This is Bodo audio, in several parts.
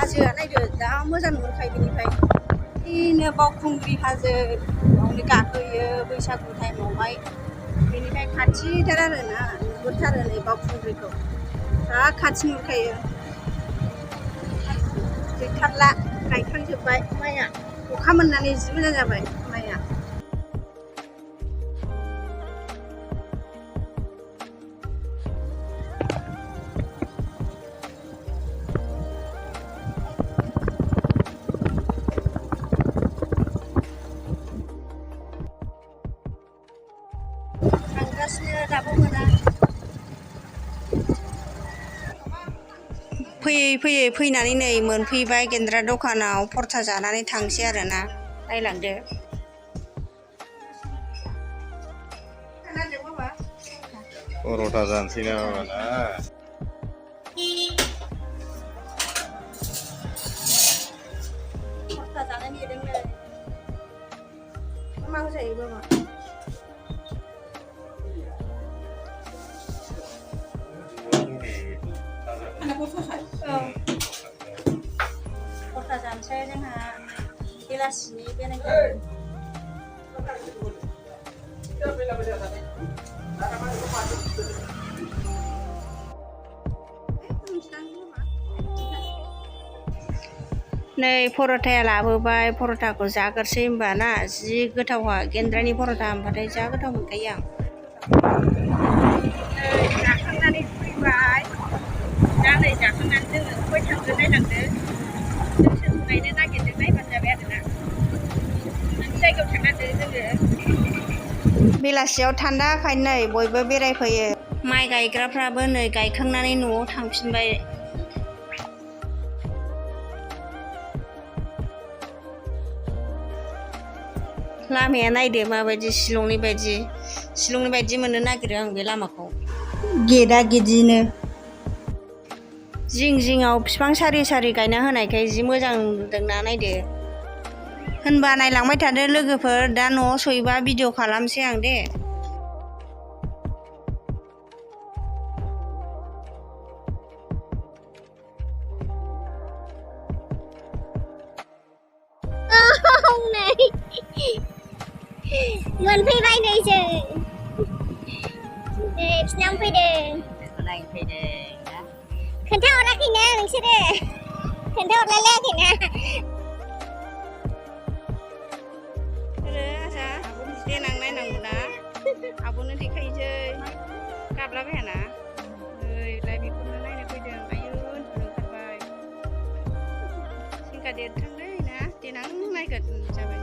हाजोआ नायदो जा मोजां नुहुरखायो बेनिफ्राय बिदिनो बावखुंग्रि हाजो बेयावनो गाखोयो बैसागु टाइमावहाय बेनिफ्राय खाथिथार आरोना नुहुरथारो नै बावखुंग्रिखौ जा खाथि नुहुरखायो गैथारला गायखांजोब्बाय माइआ अखा मोननानै जि मोजां जाबाय माइआ थांगासिनो दाबो मोना फैयै फैनानै नै मोनफैबाय गेन्द्रा दखानाव परथा जानानै थांसै आरोना नायलांदो परथा जानोसै ना माबा परथा जानो नेदों नै मा होजायो बाबा परथा जानोसै जोंहा बेलासिनि बेरायनो नै परथाया लाबोबाय परथाखौ जाग्रोसै होमबा ना जि गोथावहा गेन्द्रानि परथा होनबाथाय जा गोथाव मोनखायो आं नै जाखांनानै फैबाय दा नै जाखांनानै जोङो गय थांनो नायलांदो जों सोरखौ गायनो नागिरदों नायबानो जाबाय आरोना मोनसे जायगायाव थांनांदों जोङो बेलासियाव थान्दाखायनो नै बयबो बेरायफैयो माइ गायग्राफ्राबो नै गायखांनानै न'आव थांफिनबाय लामाया नायदो माबायदि शिलंनि बायदि मोननो नागिरो आं बे लामाखौ गेदा गेदिनो जिं जिङाव बिफां सारि सारि गायना होनायखाय जि मोजां नुदोंना नायदो होनबा नायलांबाय थादो लोगोफोर दा न'आव सहैबा भिडिअ खालामसै आं दे मोनफैबाय नै जों नै बिनाव फैदों खोन्थाहराखैना नोंसोरो खोन्थाहरलायलायाखैना आजा देनां नायनांगौ ना आब'नो देखायनोसै गाबलाबायाना ओइलाय बेखौनो नायनो फैदों आयु उन्दुनो ओंखारबाय सिंगा देरथोंलै ना देनां नायगोन जाबाय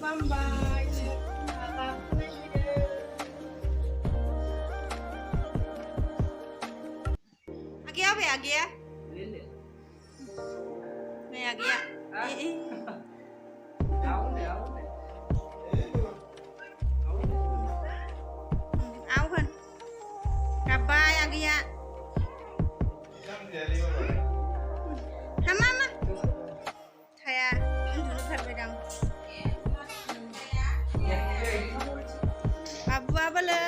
बामबाय आगैया अबे आगैया नै आगैया आव होन गाबबाय आगैया हामा मा थाया उन्दुनो ओंखारबायदां बाबुआबोलो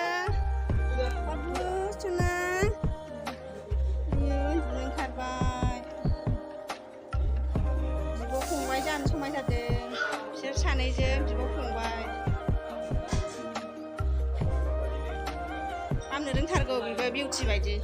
बाबु सना उन्दुनो ओंखारबाय बिब' फंबाय जानो समायथारदों बिसोर सानैजों बिब' फंबाय हामनो रोंथारगौ बिबो बिउटि बायदि